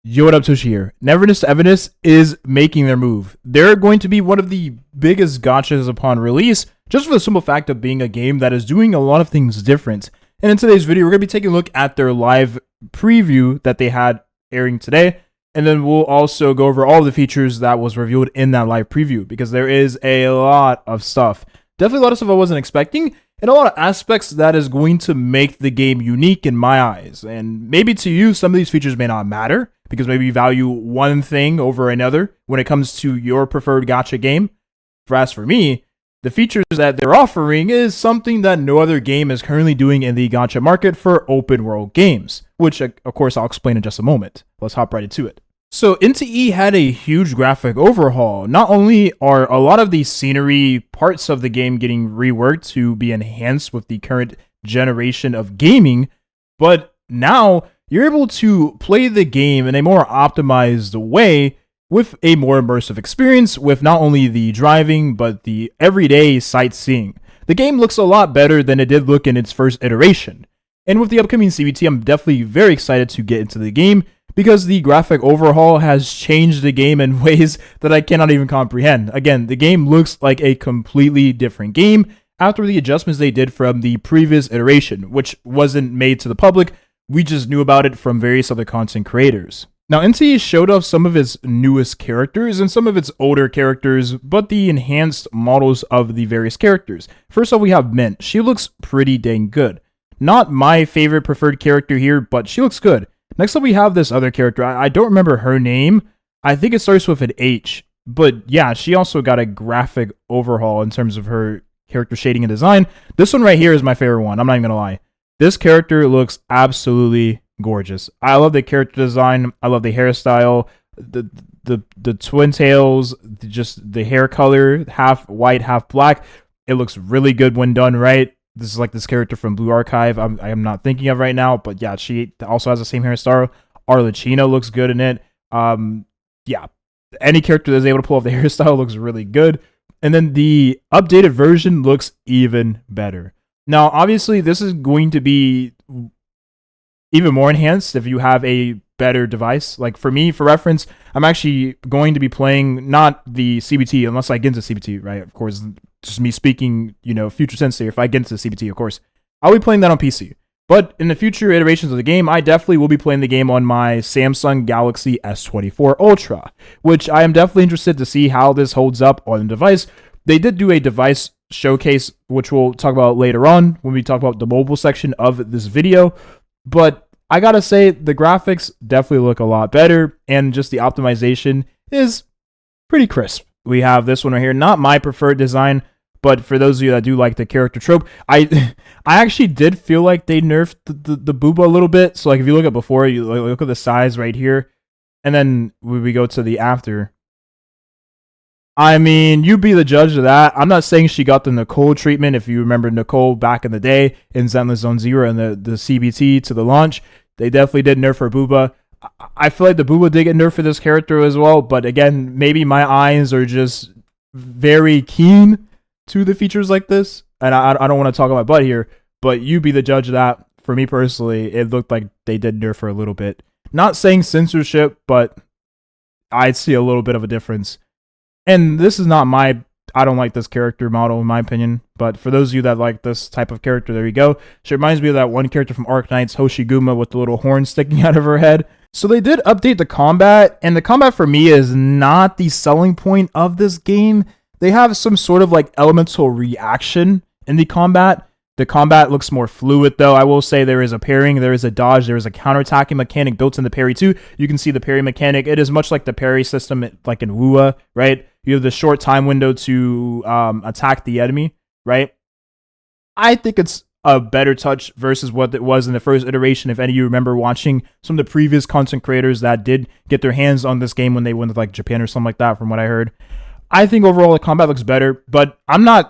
Yo, what up, Toshi here. Neverness to Everness is making their move. They're going to be one of the biggest gachas upon release, just for the simple fact of being a game that is doing a lot of things different. And in today's video, we're going to be taking a look at their live preview that they had airing today, and then we'll also go over all the features that was revealed in that live preview, because there is a lot of stuff. Definitely a lot of stuff I wasn't expecting, and a lot of aspects that is going to make the game unique in my eyes. And maybe to you, some of these features may not matter, because maybe you value one thing over another when it comes to your preferred gacha game. As for me, the features that they're offering is something that no other game is currently doing in the gacha market for open world games, which of course I'll explain in just a moment. Let's hop right into it. So NTE had a huge graphic overhaul. Not only are a lot of the scenery parts of the game getting reworked to be enhanced with the current generation of gaming, but now you're able to play the game in a more optimized way with a more immersive experience with not only the driving, but the everyday sightseeing. The game looks a lot better than it did look in its first iteration. And with the upcoming CBT, I'm definitely very excited to get into the game because the graphic overhaul has changed the game in ways that I cannot even comprehend. Again, the game looks like a completely different game after the adjustments they did from the previous iteration, which wasn't made to the public. We just knew about it from various other content creators. Now, NTE showed off some of its newest characters and some of its older characters, but the enhanced models of the various characters. First off, we have Mint. She looks pretty dang good. Not my favorite preferred character here, but she looks good. Next up, we have this other character. I don't remember her name. I think it starts with an H. But yeah, she also got a graphic overhaul in terms of her character shading and design. This one right here is my favorite one. I'm not even going to lie. This character looks absolutely gorgeous. I love the character design. I love the hairstyle, the twin tails, just the hair color, half white, half black. It looks really good when done right. This is like this character from Blue Archive I am not thinking of right now, but yeah, she also has the same hairstyle. Arlecchino looks good in it. Yeah, any character that's able to pull off the hairstyle looks really good. And then the updated version looks even better. Now, obviously, this is going to be even more enhanced if you have a better device. Like for me, for reference, I'm actually going to be playing not the CBT unless I get into CBT, right? Of course, just me speaking, future sense here. If I get into CBT, of course, I'll be playing that on PC. But in the future iterations of the game, I definitely will be playing the game on my Samsung Galaxy S24 Ultra, which I am definitely interested to see how this holds up on the device. They did do a device showcase, which we'll talk about later on when we talk about the mobile section of this video. But I gotta say, the graphics definitely look a lot better, and just the optimization is pretty crisp. We have this one right here, not my preferred design, but for those of you that do like the character trope, I actually did feel like they nerfed the booba a little bit. So like if you look at before, you look at the size right here, and then we go to the after. I mean, you be the judge of that. I'm not saying she got the Nicole treatment. If you remember Nicole back in the day in Zenless Zone Zero and the CBT to the launch, they definitely did nerf her booba. I feel like the booba did get nerfed for this character as well, but again, maybe my eyes are just very keen to the features like this, and I don't want to talk on my butt here, but you be the judge of that. For me personally, it looked like they did nerf her a little bit. Not saying censorship, but I'd see a little bit of a difference. And this is not I don't like this character model in my opinion, but for those of you that like this type of character, there you go. She reminds me of that one character from Arknights, Hoshiguma, with the little horn sticking out of her head. So they did update the combat, and the combat for me is not the selling point of this game. They have some sort of like elemental reaction in the combat. The combat looks more fluid though. I will say there is a parrying, there is a dodge, there is a counterattacking mechanic built in the parry too. You can see the parry mechanic. It is much like the parry system like in WUA, right? You have the short time window to attack the enemy, right? I think it's a better touch versus what it was in the first iteration. If any of you remember watching some of the previous content creators that did get their hands on this game when they went to like Japan or something like that, from what I heard. I think overall the combat looks better, but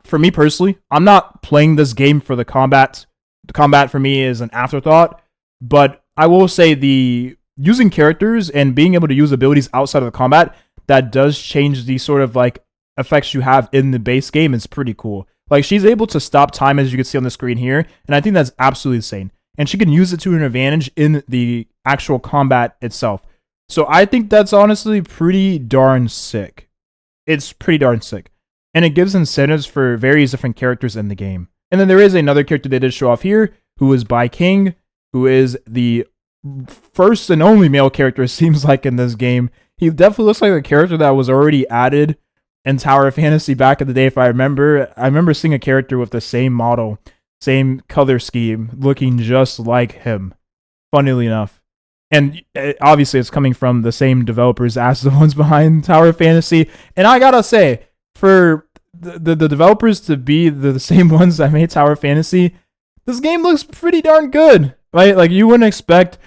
for me personally, I'm not playing this game for the combat. The combat for me is an afterthought, but I will say the using characters and being able to use abilities outside of the combat, that does change the sort of like effects you have in the base game. It's pretty cool. Like she's able to stop time, as you can see on the screen here, and I think that's absolutely insane. And she can use it to her advantage in the actual combat itself. So I think that's honestly pretty darn sick. It's pretty darn sick. And it gives incentives for various different characters in the game. And then there is another character they did show off here, who is Bai King, who is the first and only male character, it seems like, in this game. He definitely looks like a character that was already added in Tower of Fantasy back in the day, if I remember. I remember seeing a character with the same model, same color scheme, looking just like him, funnily enough. And obviously it's coming from the same developers as the ones behind Tower of Fantasy. And I gotta say, for the developers to be the same ones that made Tower of Fantasy, this game looks pretty darn good, right? Like, you wouldn't expect...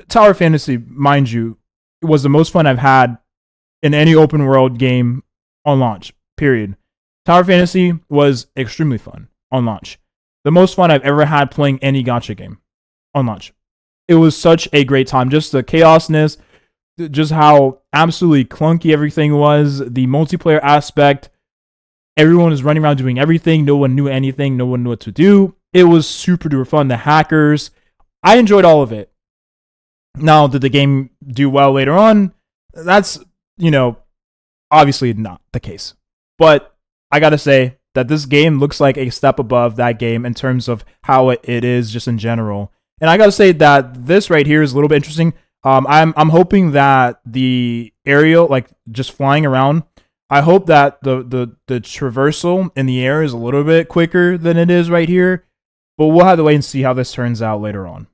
Tower of Fantasy, mind you, was the most fun I've had in any open world game on launch, period. Tower of Fantasy was extremely fun on launch. The most fun I've ever had playing any gacha game on launch. It was such a great time. Just the chaosness, just how absolutely clunky everything was, the multiplayer aspect. Everyone was running around doing everything. No one knew anything. No one knew what to do. It was super duper fun. The hackers. I enjoyed all of it. Now, did the game do well later on? That's, obviously not the case. But I gotta say that this game looks like a step above that game in terms of how it is just in general. And I gotta say that this right here is a little bit interesting. I'm hoping that the aerial, like just flying around, I hope that the traversal in the air is a little bit quicker than it is right here. But we'll have to wait and see how this turns out later on.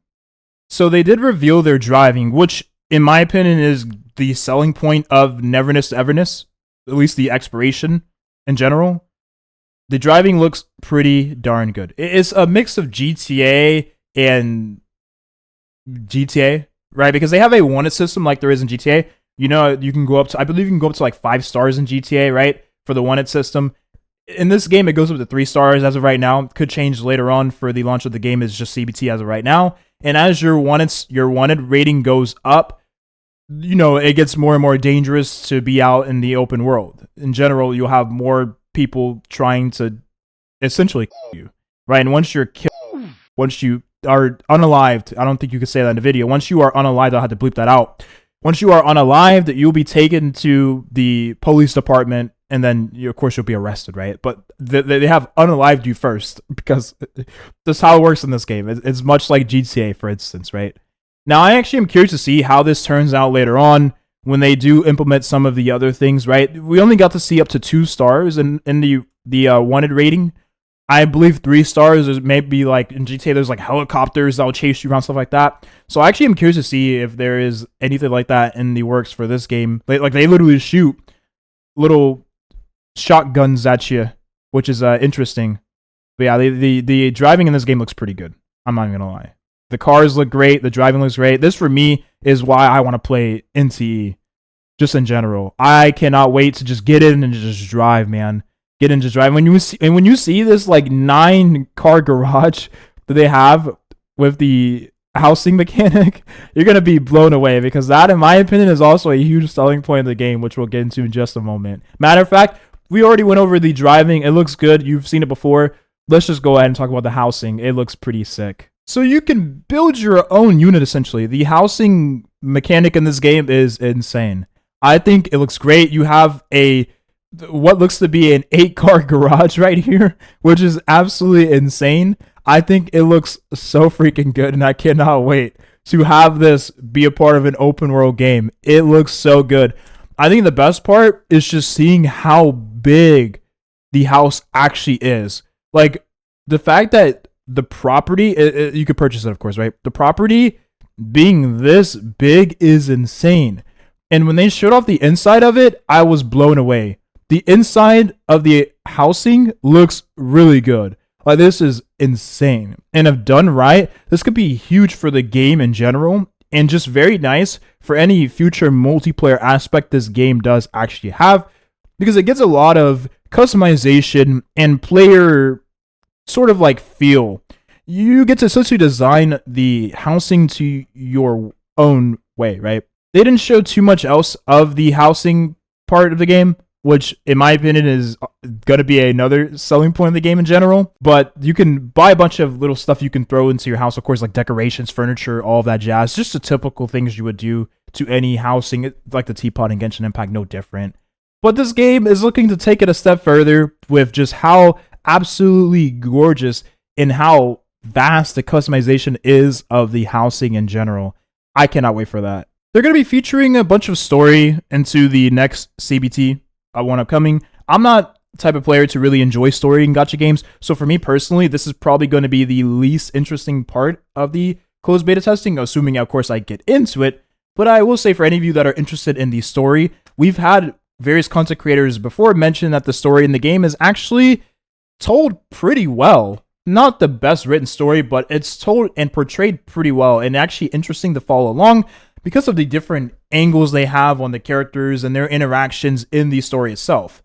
So they did reveal their driving, which in my opinion is the selling point of Neverness to Everness, at least the exploration in general. The driving looks pretty darn good. It's a mix of GTA and GTA, right? Because they have a wanted system like there is in GTA. You can go up to, I believe you can go up to like 5 stars in GTA, right? For the wanted system. In this game, it goes up to 3 stars as of right now. Could change later on for the launch of the game. Is just CBT as of right now. And as your wanted rating goes up, it gets more and more dangerous to be out in the open world. In general, you'll have more people trying to essentially kill you, right? And once you're killed, once you are unalived, I don't think you could say that in the video. Once you are unalived, I'll have to bleep that out. Once you are unalived, you'll be taken to the police department, and then of course you'll be arrested, right? But they have unalived you first, because that's how it works in this game. It's much like GTA, for instance, right? Now, I actually am curious to see how this turns out later on when they do implement some of the other things, right? We only got to see up to 2 stars in the wanted rating. I believe 3 stars is maybe like in GTA, there's like helicopters that will chase you around, stuff like that. So I actually am curious to see if there is anything like that in the works for this game. Like they literally shoot little shotguns at you, which is interesting. But yeah, the driving in this game looks pretty good. I'm not even gonna lie. The cars look great. The driving looks great. This for me is why I want to play NTE, just in general. I cannot wait to just get in and just drive, man. Get in, just drive. When you see this like 9-car garage that they have with the housing mechanic, you're gonna be blown away, because that, in my opinion, is also a huge selling point of the game, which we'll get into in just a moment. Matter of fact, we already went over the driving. It looks good. You've seen it before. Let's just go ahead and talk about the housing. It looks pretty sick. So you can build your own unit, essentially. The housing mechanic in this game is insane. I think it looks great. You have what looks to be an 8-car garage right here, which is absolutely insane. I think it looks so freaking good, and I cannot wait to have this be a part of an open world game. It looks so good. I think the best part is just seeing how big the house actually is. Like, the fact that the property, you could purchase it, of course, right? The property being this big is insane. And when they showed off the inside of it, I was blown away. The inside of the housing looks really good. Like, this is insane. And if done right, this could be huge for the game in general, and just very nice for any future multiplayer aspect this game does actually have, because it gets a lot of customization and player sort of like feel. You get to essentially design the housing to your own way, right? They didn't show too much else of the housing part of the game. which in my opinion is going to be another selling point of the game in general. But you can buy a bunch of little stuff you can throw into your house, of course, like decorations, furniture, all of that jazz. Just the typical things you would do to any housing, like the teapot in Genshin Impact, no different. But this game is looking to take it a step further with just how absolutely gorgeous and how vast the customization is of the housing in general. I cannot wait for that. They're going to be featuring a bunch of story into the next CBT, one upcoming. I'm not the type of player to really enjoy story in gacha games, so for me personally, this is probably going to be the least interesting part of the closed beta testing, assuming, of course, I get into it. But I will say, for any of you that are interested in the story, we've had various content creators before mention that the story in the game is actually told pretty well. Not the best written story, but it's told and portrayed pretty well, and actually interesting to follow along because of the different angles they have on the characters and their interactions in the story itself.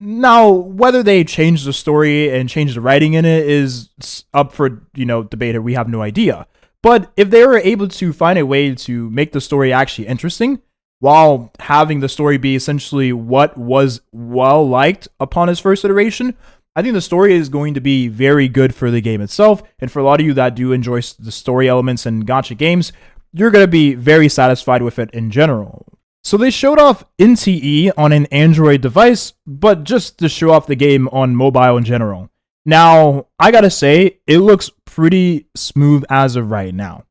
Now, whether they change the story and change the writing in it is up for, debate. We have no idea. But if they were able to find a way to make the story actually interesting, while having the story be essentially what was well liked upon its first iteration, I think the story is going to be very good for the game itself. And for a lot of you that do enjoy the story elements in gacha games, you're going to be very satisfied with it in general. So they showed off NTE on an Android device, but just to show off the game on mobile in general. Now, I gotta say, it looks pretty smooth as of right now.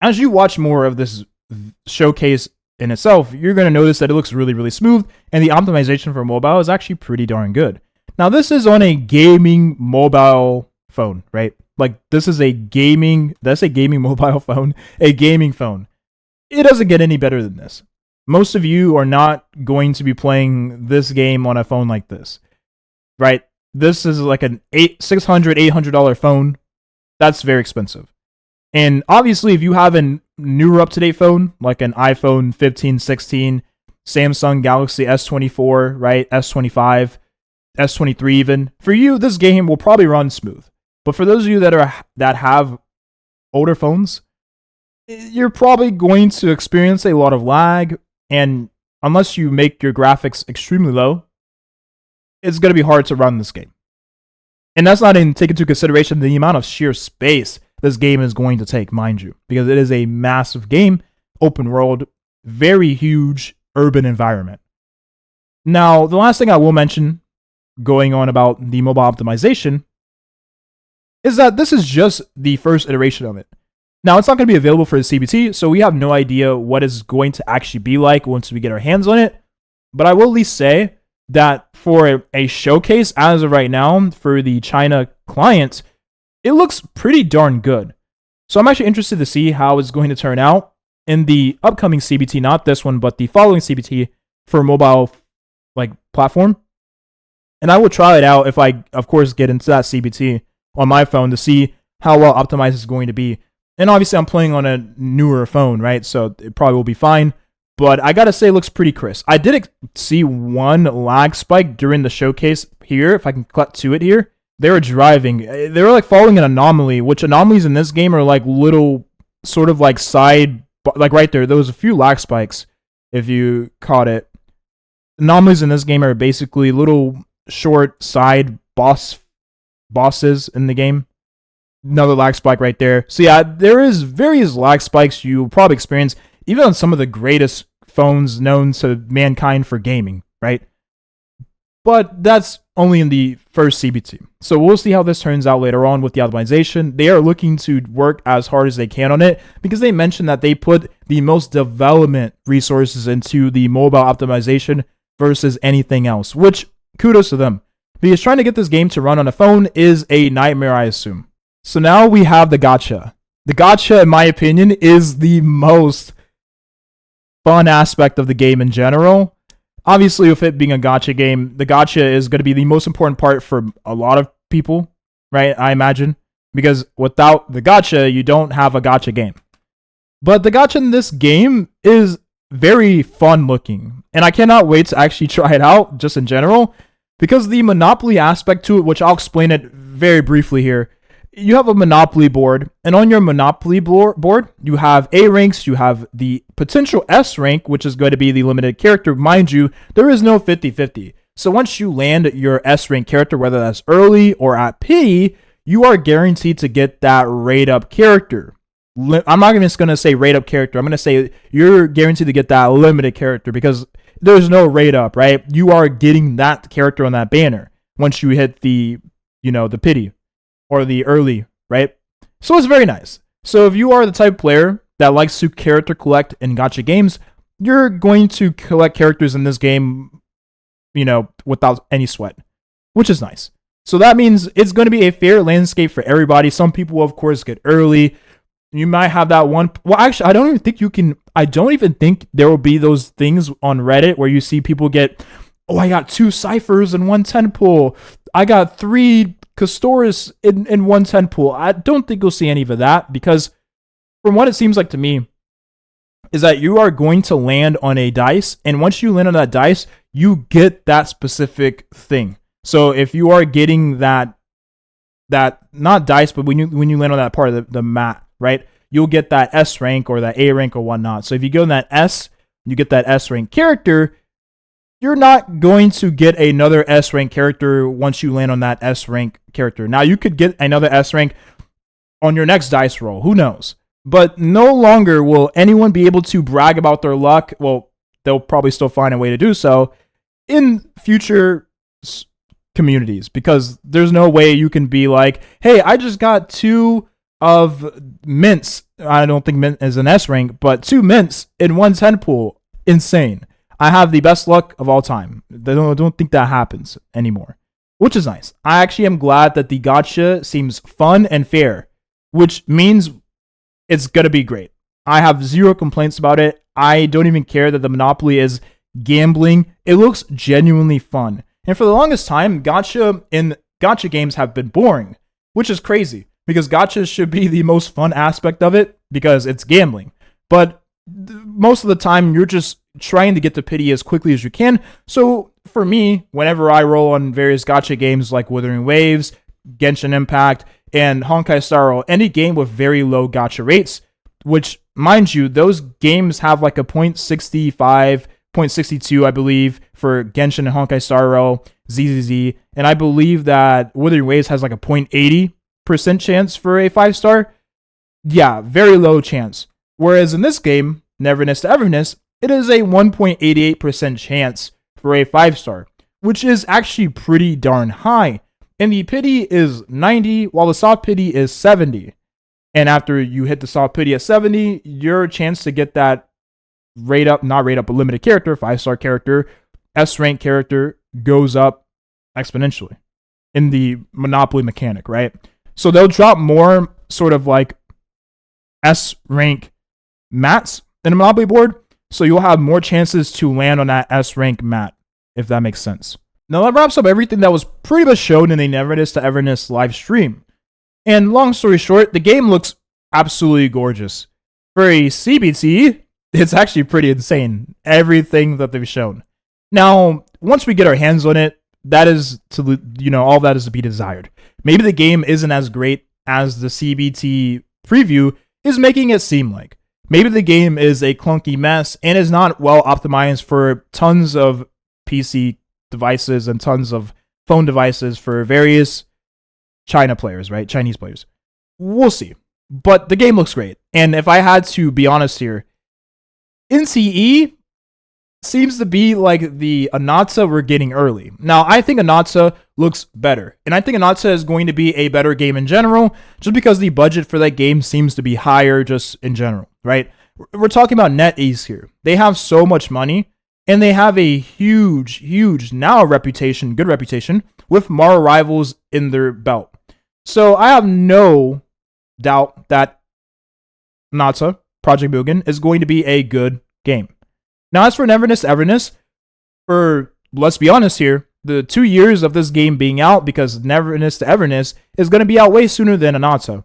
As you watch more of this showcase in itself, you're going to notice that it looks really, really smooth, and the optimization for mobile is actually pretty darn good. Now, this is on a gaming mobile phone, right? Like, this is a gaming mobile phone, a gaming phone. It doesn't get any better than this. Most of you are not going to be playing this game on a phone like this, right? This is like an $800 phone. That's very expensive. And obviously, if you have a newer up-to-date phone, like an iPhone 15, 16, Samsung Galaxy S24, right? S25, S23 even, for you, this game will probably run smooth. But for those of you that have older phones, you're probably going to experience a lot of lag, and unless you make your graphics extremely low, it's going to be hard to run this game. And that's not even taking into consideration the amount of sheer space this game is going to take, mind you, because it is a massive game, open world, very huge urban environment. Now, the last thing I will mention, going on about the mobile optimization, is that this is just the first iteration of it. Now, it's not going to be available for the CBT, so we have no idea what it's going to actually be like once we get our hands on it. But I will at least say that for a showcase as of right now for the China client, it looks pretty darn good. So I'm actually interested to see how it's going to turn out in the upcoming CBT, not this one, but the following CBT for mobile platform. And I will try it out if I, of course, get into that CBT on my phone to see how well optimized it's going to be. And obviously, I'm playing on a newer phone, right? So it probably will be fine. But I gotta say, it looks pretty crisp. I did see one lag spike during the showcase here. If I can cut to it here, they were driving. They were following an anomaly, which anomalies in this game are little sort of side, right there. There was a few lag spikes if you caught it. Anomalies in this game are basically little short side bosses in the game. Another lag spike right there. So yeah, there is various lag spikes you'll probably experience, even on some of the greatest phones known to mankind for gaming, right? But that's only in the first CBT. So we'll see how this turns out later on with the optimization. They are looking to work as hard as they can on it because they mentioned that they put the most development resources into the mobile optimization versus anything else, which kudos to them. Because trying to get this game to run on a phone is a nightmare, I assume. So now we have the gacha. The gacha, in my opinion, is the most fun aspect of the game in general. Obviously, with it being a gacha game, the gacha is going to be the most important part for a lot of people, right? I imagine. Because without the gacha, you don't have a gacha game. But the gacha in this game is very fun looking. And I cannot wait to actually try it out, just in general. Because the Monopoly aspect to it, which I'll explain it very briefly here, you have a Monopoly board, and on your Monopoly board, you have A ranks, you have the potential S rank, which is going to be the limited character. Mind you, there is no 50-50. So once you land your S rank character, whether that's early or at pity, you are guaranteed to get that rate up character. I'm not just going to say rate up character. I'm going to say you're guaranteed to get that limited character because there's no rate up, right? You are getting that character on that banner once you hit the, the pity or the early, right? So it's very nice. So if you are the type of player that likes to character collect in gacha games, you're going to collect characters in this game, without any sweat, which is nice. So that means it's going to be a fair landscape for everybody. Some people will, of course, get early. You might have that one. Well, actually, I don't even think there will be those things on Reddit where you see people get, I got 2 ciphers in 1 10 pool. I got 3 Custoris in 1 10 pool. I don't think you'll see any of that because from what it seems like to me is that you are going to land on a dice. And once you land on that dice, you get that specific thing. So if you are getting that not dice, but when you land on that part of the mat, right, you'll get that S rank or that A rank or whatnot. So if you go in that S, you get that S rank character. You're not going to get another S rank character once you land on that S rank character. Now you could get another S rank on your next dice roll. Who knows? But no longer will anyone be able to brag about their luck. Well, they'll probably still find a way to do so in future communities because there's no way you can be like, hey, I just got 2 of mints. I don't think mint is an S rank, but 2 mints in 1 10 pool. Insane. I have the best luck of all time. I don't think that happens anymore, which is nice. I actually am glad that the gacha seems fun and fair, which means it's going to be great. I have 0 complaints about it. I don't even care that the Monopoly is gambling. It looks genuinely fun. And for the longest time, gacha games have been boring, which is crazy because gachas should be the most fun aspect of it because it's gambling. But most of the time, you're just trying to get to pity as quickly as you can. So for me, whenever I roll on various gacha games like Wuthering Waves, Genshin Impact, and Honkai Star Rail, any game with very low gacha rates, which, mind you, those games have like a 0.65, 0.62, I believe, for Genshin and Honkai Star Rail, ZZZ, and I believe that Wuthering Waves has like a 0.80% chance for a 5-star. Yeah, very low chance. Whereas in this game, Neverness to Everness, it is a 1.88% chance for a 5-star, which is actually pretty darn high. And the pity is 90, while the soft pity is 70. And after you hit the soft pity at 70, your chance to get that not rate up, but limited character, 5-star character, S rank character goes up exponentially in the Monopoly mechanic, right? So they'll drop more sort of like S rank mats in a Monopoly board. So you'll have more chances to land on that S rank mat, if that makes sense. Now that wraps up everything that was pretty much shown in the Neverness to Everness live stream. And long story short, the game looks absolutely gorgeous. For a CBT, it's actually pretty insane, everything that they've shown. Now, once we get our hands on it, that is all that is to be desired. Maybe the game isn't as great as the CBT preview is making it seem like. Maybe the game is a clunky mess and is not well optimized for tons of PC devices and tons of phone devices for various China players, right? Chinese players. We'll see. But the game looks great. And if I had to be honest here, NCE seems to be like the Anatsa we're getting early. Now, I think Anatsa looks better. And I think Anatsa is going to be a better game in general, just because the budget for that game seems to be higher just in general, right? We're talking about NetEase here. They have so much money, and they have a huge now good reputation, with Mara Rivals in their belt. So I have no doubt that Anatsa, Project Mugen, is going to be a good game. Now, as for Neverness Everness, let's be honest here, the 2 years of this game being out, because Neverness to Everness is going to be out way sooner than Anatsa.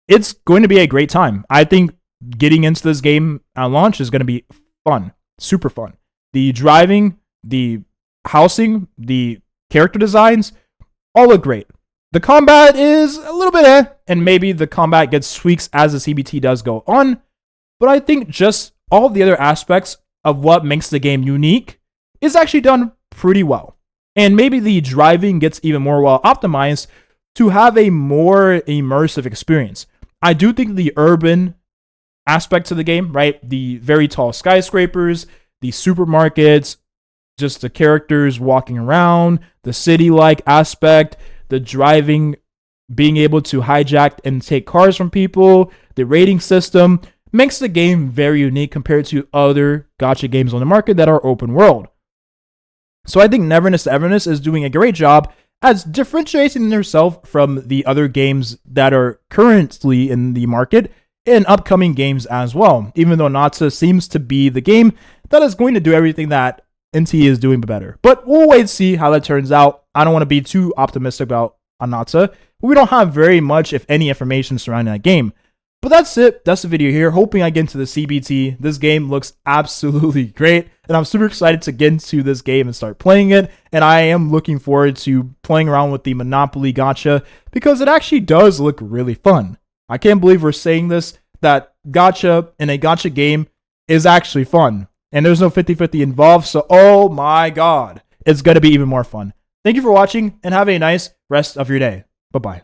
It's going to be a great time. I think getting into this game at launch is going to be fun, super fun. The driving, the housing, the character designs, all look great. The combat is a little bit and maybe the combat gets tweaks as the CBT does go on, but I think just all the other aspects of what makes the game unique is actually done pretty well. And maybe the driving gets even more well optimized to have a more immersive experience. I do think the urban aspect to the game, right? The very tall skyscrapers, the supermarkets, just the characters walking around, the city-like aspect, the driving, being able to hijack and take cars from people, the rating system makes the game very unique compared to other gacha games on the market that are open world. So I think Neverness Everness is doing a great job as differentiating herself from the other games that are currently in the market and upcoming games as well, even though Natsa seems to be the game that is going to do everything that NT is doing better. But we'll wait and see how that turns out. I don't want to be too optimistic about Natsa. We don't have very much, if any, information surrounding that game. But that's it. That's the video here. Hoping I get into the CBT. This game looks absolutely great. And I'm super excited to get into this game and start playing it. And I am looking forward to playing around with the Monopoly gacha because it actually does look really fun. I can't believe we're saying this, that gacha in a gacha game is actually fun. And there's no 50-50 involved. So, oh my god, it's going to be even more fun. Thank you for watching and have a nice rest of your day. Bye-bye.